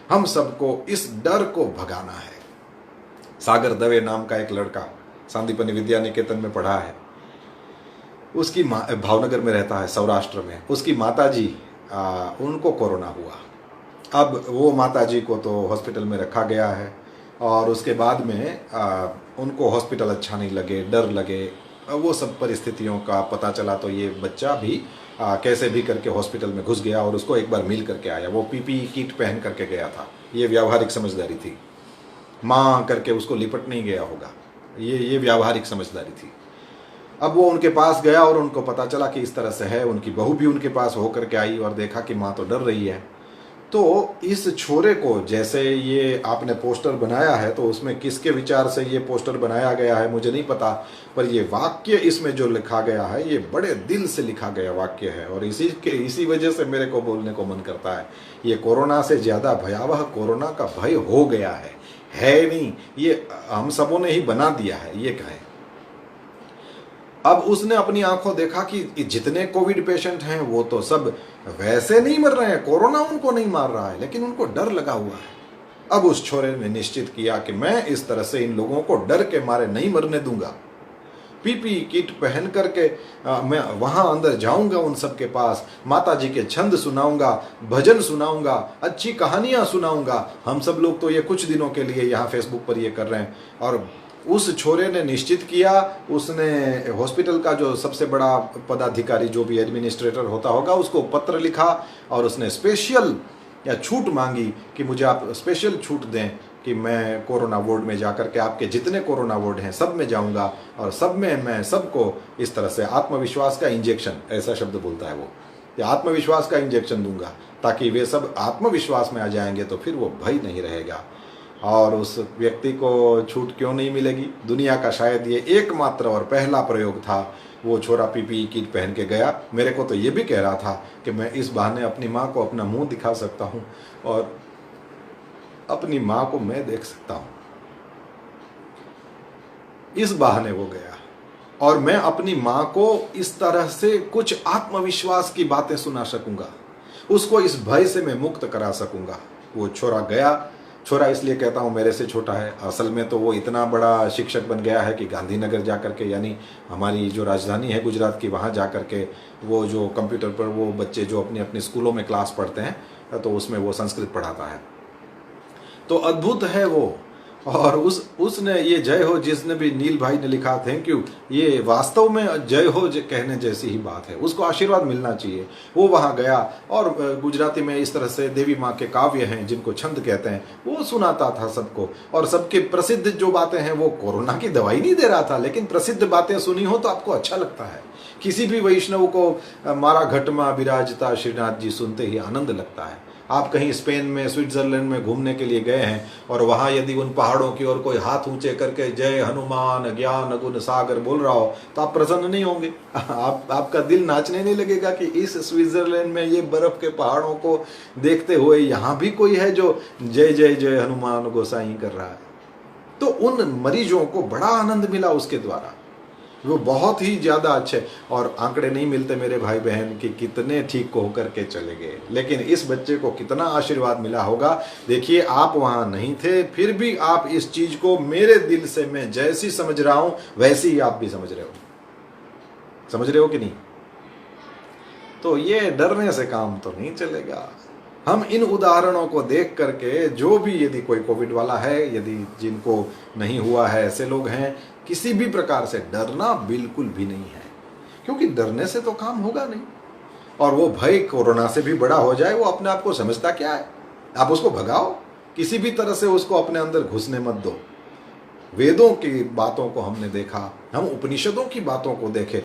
हम सबको इस डर को भगाना है। सागर दवे नाम का एक लड़का सांदीपनि विद्या निकेतन में पढ़ा है। उसकी भावनगर में रहता है, सौराष्ट्र में। उसकी माताजी उनको कोरोना हुआ। अब वो माताजी को तो हॉस्पिटल में रखा गया है और उसके बाद में उनको हॉस्पिटल अच्छा नहीं लगे, डर लगे, वो सब परिस्थितियों का पता चला तो ये बच्चा भी कैसे भी करके हॉस्पिटल में घुस गया और उसको एक बार मिल करके आया। वो पीपीई किट पहन करके गया था। ये व्यावहारिक समझदारी थी। माँ करके उसको लिपट नहीं गया होगा। ये व्यावहारिक समझदारी थी। अब वो उनके पास गया और उनको पता चला कि इस तरह से है। उनकी बहू भी उनके पास होकर के आई और देखा कि माँ तो डर रही है। तो इस छोरे को, जैसे ये आपने पोस्टर बनाया है तो उसमें किसके विचार से ये पोस्टर बनाया गया है मुझे नहीं पता, पर ये वाक्य इसमें जो लिखा गया है ये बड़े दिल से लिखा गया वाक्य है और इसी वजह से मेरे को बोलने को मन करता है। ये कोरोना से ज़्यादा भयावह कोरोना का भय हो गया है नहीं, ये हम सबों ने ही बना दिया है, ये कहें। अब उसने अपनी आंखों देखा कि जितने कोविड पेशेंट हैं वो तो सब वैसे नहीं मर रहे हैं, कोरोना उनको नहीं मार रहा है, लेकिन उनको डर लगा हुआ है। अब उस छोरे ने निश्चित किया कि मैं इस तरह से इन लोगों को डर के मारे नहीं मरने दूंगा। पीपीई किट पहन करके मैं वहां अंदर जाऊंगा, उन सब के पास माता जी के छंद सुनाऊंगा, भजन सुनाऊंगा, अच्छी कहानियां सुनाऊंगा। हम सब लोग तो ये कुछ दिनों के लिए यहाँ फेसबुक पर ये कर रहे हैं। और उस छोरे ने निश्चित किया, उसने हॉस्पिटल का जो सबसे बड़ा पदाधिकारी, जो भी एडमिनिस्ट्रेटर होता होगा, उसको पत्र लिखा और उसने स्पेशल या छूट मांगी कि मुझे आप स्पेशल छूट दें कि मैं कोरोना वार्ड में जाकर के आपके जितने कोरोना वार्ड हैं सब में जाऊंगा और सब में मैं सबको इस तरह से आत्मविश्वास का इंजेक्शन, ऐसा शब्द बोलता है वो, कि आत्मविश्वास का इंजेक्शन दूंगा ताकि वे सब आत्मविश्वास में आ जाएंगे तो फिर वो भय नहीं रहेगा। और उस व्यक्ति को छूट क्यों नहीं मिलेगी? दुनिया का शायद ये एकमात्र और पहला प्रयोग था। वो छोरा पीपीई किट पहन के गया। मेरे को तो ये भी कह रहा था कि मैं इस बहाने अपनी माँ को अपना मुंह दिखा सकता हूँ और अपनी माँ को मैं देख सकता हूँ। इस बहाने वो गया और मैं अपनी माँ को इस तरह से कुछ आत्मविश्वास की बातें सुना सकूंगा, उसको इस भय से मैं मुक्त करा सकूंगा। वो छोरा गया। छोरा इसलिए कहता हूँ मेरे से छोटा है, असल में तो वो इतना बड़ा शिक्षक बन गया है कि गांधीनगर जा कर के, यानी हमारी जो राजधानी है गुजरात की, वहाँ जा कर के वो जो कंप्यूटर पर वो बच्चे जो अपने अपने स्कूलों में क्लास पढ़ते हैं तो उसमें वो संस्कृत पढ़ाता है। तो अद्भुत है वो। और उसने ये जय हो, जिसने भी नील भाई ने लिखा, थैंक यू, ये वास्तव में जय हो कहने जैसी ही बात है। उसको आशीर्वाद मिलना चाहिए। वो वहाँ गया और गुजराती में इस तरह से देवी माँ के काव्य हैं जिनको छंद कहते हैं, वो सुनाता था सबको। और सबके प्रसिद्ध जो बातें हैं, वो कोरोना की दवाई नहीं दे रहा था, लेकिन प्रसिद्ध बातें सुनी हो तो आपको अच्छा लगता है। किसी भी वैष्णव को मारा घटमा विराजता श्रीनाथ जी सुनते ही आनंद लगता है। आप कहीं स्पेन में, स्विट्जरलैंड में घूमने के लिए गए हैं और वहाँ यदि उन पहाड़ों की ओर कोई हाथ ऊंचे करके जय हनुमान ज्ञान गुण सागर बोल रहा हो तो आप प्रसन्न नहीं होंगे। आपका दिल नाचने नहीं लगेगा कि इस स्विट्जरलैंड में ये बर्फ के पहाड़ों को देखते हुए यहाँ भी कोई है जो जय जय जय हनुमान गोसाई कर रहा है। तो उन मरीजों को बड़ा आनंद मिला उसके द्वारा, वो बहुत ही ज़्यादा अच्छे। और आंकड़े नहीं मिलते मेरे भाई बहन कि कितने ठीक होकर के चले गए, लेकिन इस बच्चे को कितना आशीर्वाद मिला होगा। देखिए, आप वहाँ नहीं थे, फिर भी आप इस चीज़ को मेरे दिल से मैं जैसी समझ रहा हूँ वैसी ही आप भी समझ रहे हो कि नहीं? तो ये डरने से काम तो नहीं चलेगा। हम इन उदाहरणों को देख करके, जो भी यदि कोई कोविड वाला है, यदि जिनको नहीं हुआ है, ऐसे लोग हैं, किसी भी प्रकार से डरना बिल्कुल भी नहीं है, क्योंकि डरने से तो काम होगा नहीं। और वो भय कोरोना से भी बड़ा हो जाए, वो अपने आप को समझता क्या है? आप उसको भगाओ, किसी भी तरह से उसको अपने अंदर घुसने मत दो। वेदों की बातों को हमने देखा, हम उपनिषदों की बातों को देखे।